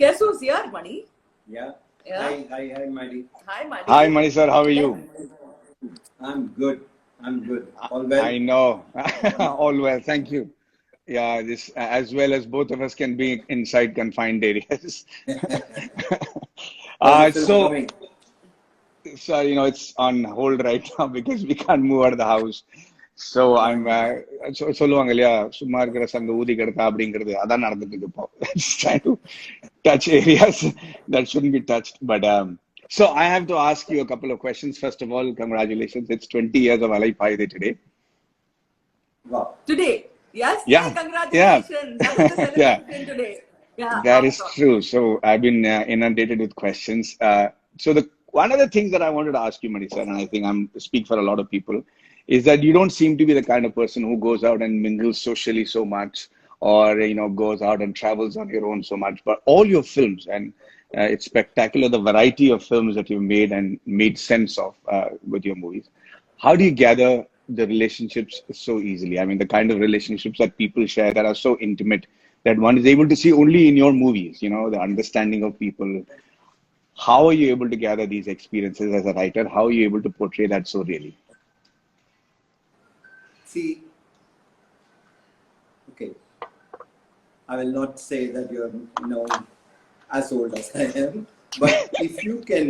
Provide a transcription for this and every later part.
Guess who's here, Mani? Yeah. Yeah. Hi, Madi. Hi, Mani. Hi, Mani sir. How are you? I'm good. All well? I know. All well. Thank you. Yeah, this as well as both of us can be inside confined areas. How's the film So, going? it's on hold right now because we can't move out of the house. So I'm சொல்லுவாங்க இல்லையா சும்மா இருக்கிற சங்க ஊதி கிடத்தா அப்படிங்கிறது அதான் நடந்துட்டு இருக்கு இப்போ. Trying to touch areas that shouldn't be touched. But so I have to ask you a couple of questions. First of all, congratulations. It's 20 years of Alai Paide today. Wow. Today. Yes. Yeah. Congratulations. That is the Yeah. celebration today. Yeah. That is true. So I've been inundated with questions. So one of the things that I wanted to ask you, Marisa, and I think I'm speak for a lot of people, is that you don't seem to be the kind of person who goes out and mingles socially so much, or goes out and travels on your own so much. But all your films, and it's spectacular, the variety of films that you've made and made sense of with your movies. How do you gather the relationships so easily? I mean, the kind of relationships that people share that are so intimate that one is able to see only in your movies, the understanding of people. How are you able to gather these experiences as a writer? How are you able to portray that so really? See, okay. I will not say that you're, as old as I am, but if you can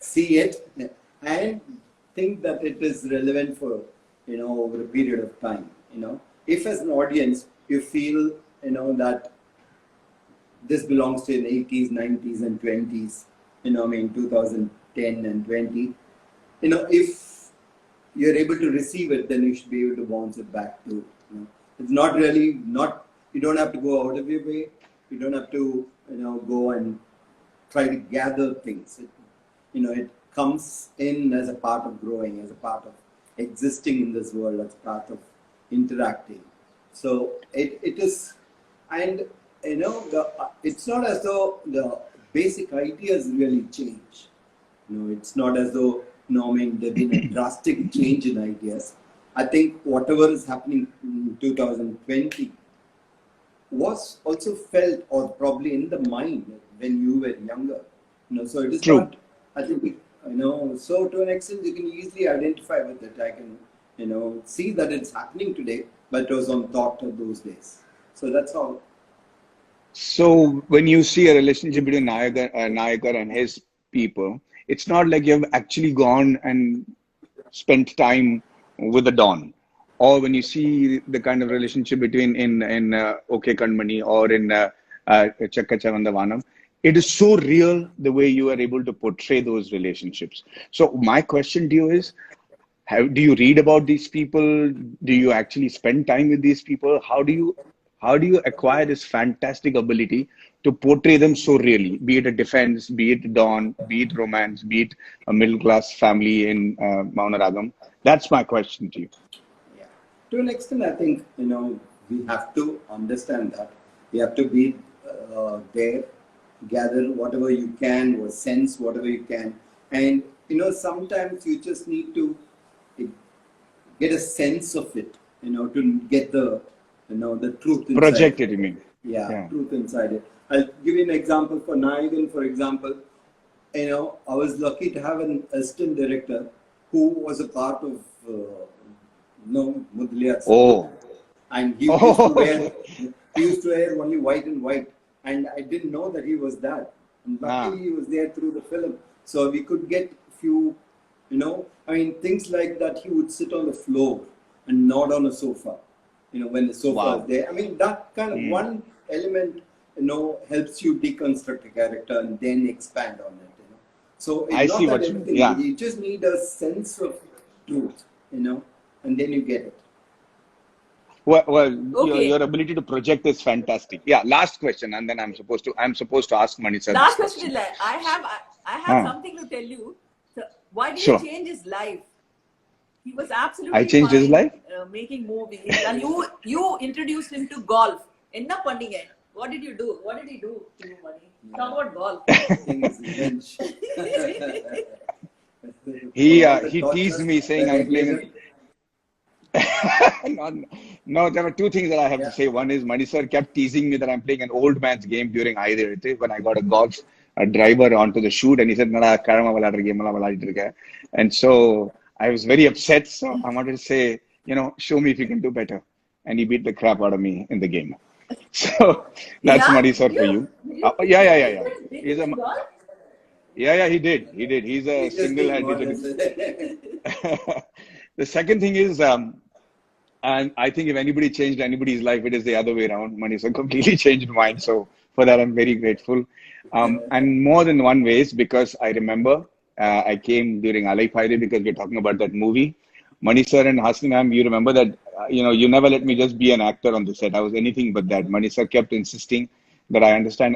see it and think that it is relevant for, over a period of time, if as an audience you feel, that this belongs to the 80s, 90s and 20s, 2010 and 20, if you're able to receive it, then you should be able to bounce it back to, it's not really, you don't have to go out of your way. You don't have to, go and try to gather things. It comes in as a part of growing, as a part of existing in this world, as part of interacting. So it is, and it's not as though the basic ideas really change. It's not as though there's been a drastic change in ideas. I think whatever is happening in 2020 was also felt or probably in the mind when you were younger. So it is True. not, I think, so to an extent you can easily identify with it. I can, see that it's happening today, but it was on thought of those days. So that's all. So when you see a relationship between Nayakar and his people, it's not like you've actually gone and spent time with the Don. Or when you see the kind of relationship between in OK Kanmani or in Chakka Chavandavanam, it is so real the way you are able to portray those relationships. So my question to you is, do you read about these people? Do you actually spend time with these people? How do you acquire this fantastic ability to portray them so really, be it a defense, be it Dawn, be it romance, be it a middle-class family in Maunaragam? That's my question to you. Yeah. To an extent, I think, we have to understand that. We have to be there, gather whatever you can, or sense whatever you can. And, sometimes you just need to get a sense of it, to get the truth inside. Project it, you mean? Yeah, truth inside it. I'll give you an example for Nayagan, for example. I was lucky to have an assistant director who was a part of, Mudliyat. Oh. And he used to wear only white and white. And I didn't know that he was that. And luckily he was there through the film. So we could get few, things like that. He would sit on the floor and not on a sofa. When the sofa is there. That kind of one element, helps you deconstruct a character and then expand on it. So it's I not see that what everything. You just need a sense of truth, and then you get it. Well, Okay. your ability to project is fantastic. Yeah. Last question, and then I'm supposed to ask Mani sir. Last question. I have something to tell you. So why did you change his life? He was absolutely I changed his life? Making movies, and you introduced him to golf. Enna panninga? What did you do? What did he do to you, Mani? Talk about golf. He teased me saying I'm playing. No, there were two things that I have to Yeah. say. One is Mani sir kept teasing me that I'm playing an old man's game during either when I got a driver onto the shoot, and he said, "Nada, karma viladra game la viladittu irukka." And so I was very upset. So I wanted to say, show me if you can do better. And he beat the crap out of me in the game. So that's Yeah, Mani sir did for you? you. Did you? Yeah, yeah, yeah, Did yeah. you, did you He's a play golf? Yeah, yeah. He did. He did. He's a He's just being single-handedly. modest. The second thing is, and I think if anybody changed anybody's life, it is the other way around. Manisha completely changed mine. So for that, I'm very grateful. And more than one ways, because I remember I came during Alai Friday because we're talking about that movie. Mani sir and Hasni ma'am, you remember that, you never let me just be an actor on the set. I was anything but that. Mani sir kept insisting that I understand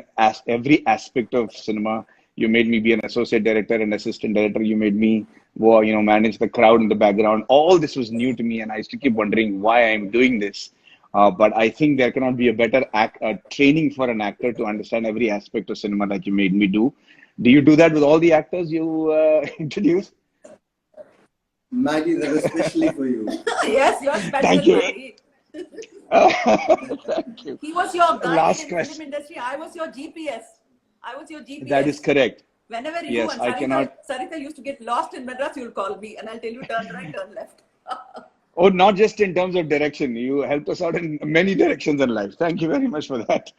every aspect of cinema. You made me be an associate director and assistant director. You made me, manage the crowd in the background. All this was new to me, and I used to keep wondering why I'm doing this. But I think there cannot be a better training for an actor to understand every aspect of cinema that you made me do. Do you do that with all the actors you introduce? Maggie, that was especially for you. Yes, you're Thank special, you. Maggie. Thank you. He was your guide Last in film question. industry. I was your GPS. I was your That is GPS. correct. Whenever you Yes, and I cannot. Sarita used to get lost in Madras, you'll call me and I'll tell you turn right, turn left. Oh, not just in terms of direction. You helped us out in many directions in life. Thank you very much for that.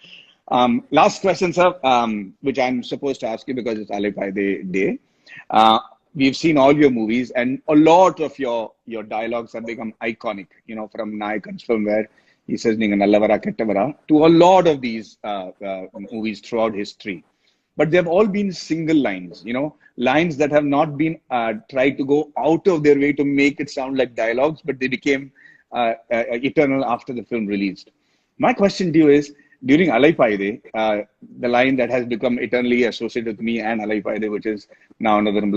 Last question, sir, which I'm supposed to ask you because it's Alipay Day. We've seen all your movies, and a lot of your dialogues have become iconic. From Nayakan's film where he says "Ninga Nallavara Kettavara" to a lot of these movies throughout history. But they've all been single lines, lines that have not been tried to go out of their way to make it sound like dialogues, but they became eternal after the film released. My question to you is, during Alai Paide, the line that has become eternally associated with me and Alai Paide, which is now another it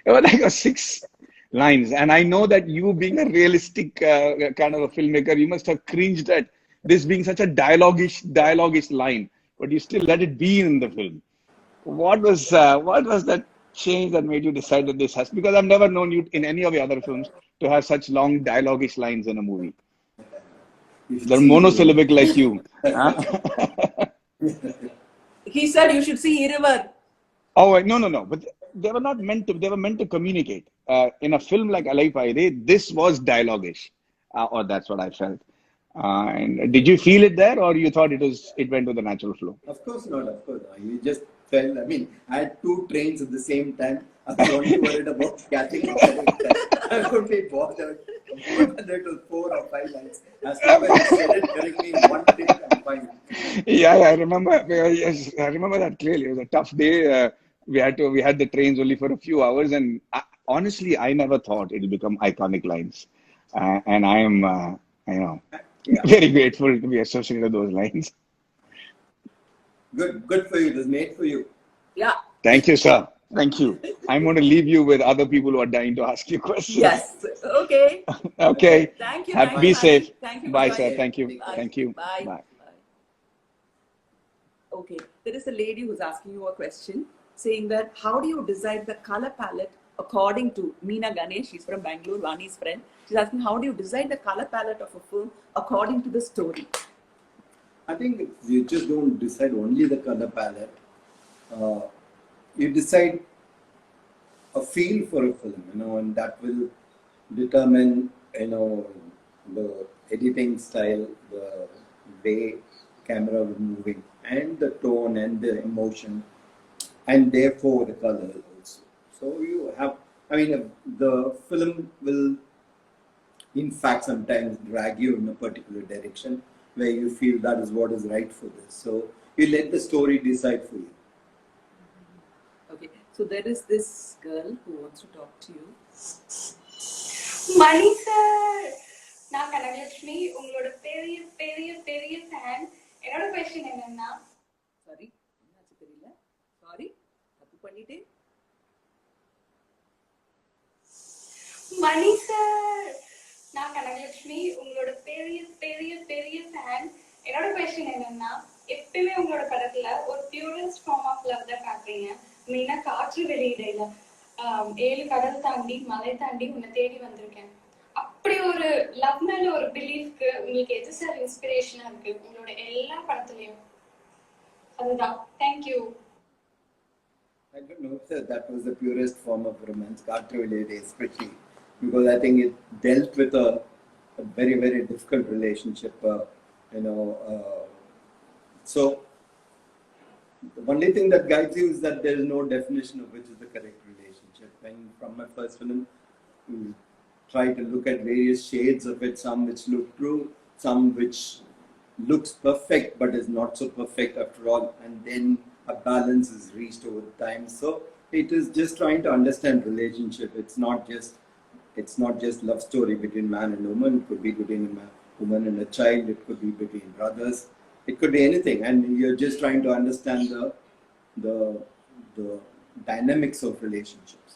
was like a six lines. And I know that you being a realistic kind of a filmmaker, you must have cringed at this being such a dialoguish line, but you still let it be in the film. What was that change that made you decide that this has? Because I've never known you in any of your other films to have such long dialoguish lines in a movie. You should They're see you. monosyllabic like you. Huh? He said you should see Irivar. Oh, no, no, no. But they were not meant to. They were meant to communicate. In a film like Alai Paide, this was dialoguish, or that's what I felt. And did you feel it there, or you thought it went with the natural flow? Of course not, of course not. You just felt, I mean, I had two trains at the same time. I was only worried about catching the correct time. I was only bothered whether it was 4 or 5 lines. As long as I said it correctly in one take, I'm fine. Yeah, I remember. Yes, I remember that clearly. It was a tough day. We had the trains only for a few hours, and honestly, I never thought it'll become iconic lines. And I am, Yeah, very grateful to be associated with those lines. good for you. It was made for you. Yeah. Thank you, sir. Thank you. I'm going to leave you with other people who are dying to ask you questions. Yes. Okay. Okay. Thank you. Have, Thank you, be Maggie. safe. Thank you for Bye, Take sir. joining. care. Thank you. Take care. Bye. Thank you. Bye. Bye. Okay. There is a lady who's asking you a question saying that how do you decide the color palette according to Meena Ganesh? She's from Bangalore, Vani's friend. She's asking how do you decide the color palette of a film according to the story? I think you just don't decide only the color palette. You decide a feel for a film, and that will determine, the editing style, the way camera will moving, and the tone and the emotion, and therefore the color also. So you have, I mean, the film will, in fact, sometimes drag you in a particular direction where you feel that is what is right for this. So you let the story decide for you. Okay. So there is this girl who wants to talk to you. Mani sir, நான் கனகலட்சுமி, உங்களோட பெரிய பெரிய பெரிய fan. என்னோட question என்னன்னா, sorry என்னாச்சு தெரியல, sorry தப்பு பண்ணிட்டேன். மணி சார், நான் கனகலட்சுமி, உங்களோட பெரிய பெரிய பெரிய ஃபேன். என்னோட கொஸ்டின் என்னன்னா, எப்பவுமே உங்களோட படத்துல ஒரு பியூரஸ்ட் ஃபார்ம் ஆஃப் லவ் தான் காட்டுறீங்க. மெயினா காற்று வெளியிடையில 7 கடல் தாண்டி மலை தாண்டி உன்னை தேடி வந்திருக்கேன். அப்படி ஒரு லவ் மேல ஒரு பிலீஃப்க்கு உங்களுக்கு எது சார் இன்ஸ்பிரேஷனா இருக்கு உங்களோட எல்லா படத்துலயும்? அதுதான். Thank you. I don't know if that was the purest form of romance, Kaatruvilede especially, because I think it dealt with a very, very difficult relationship, so the only thing that guides you is that there is no definition of which is the correct relationship. And from my first film, we try to look at various shades of it, some which look true, some which looks perfect but is not so perfect after all, and then a balance is reached over time. So it is just trying to understand relationship. It's not just love story between man and woman. It could be between a woman and a child. It could be between brothers. It could be anything, and you're just trying to understand the dynamics of relationships.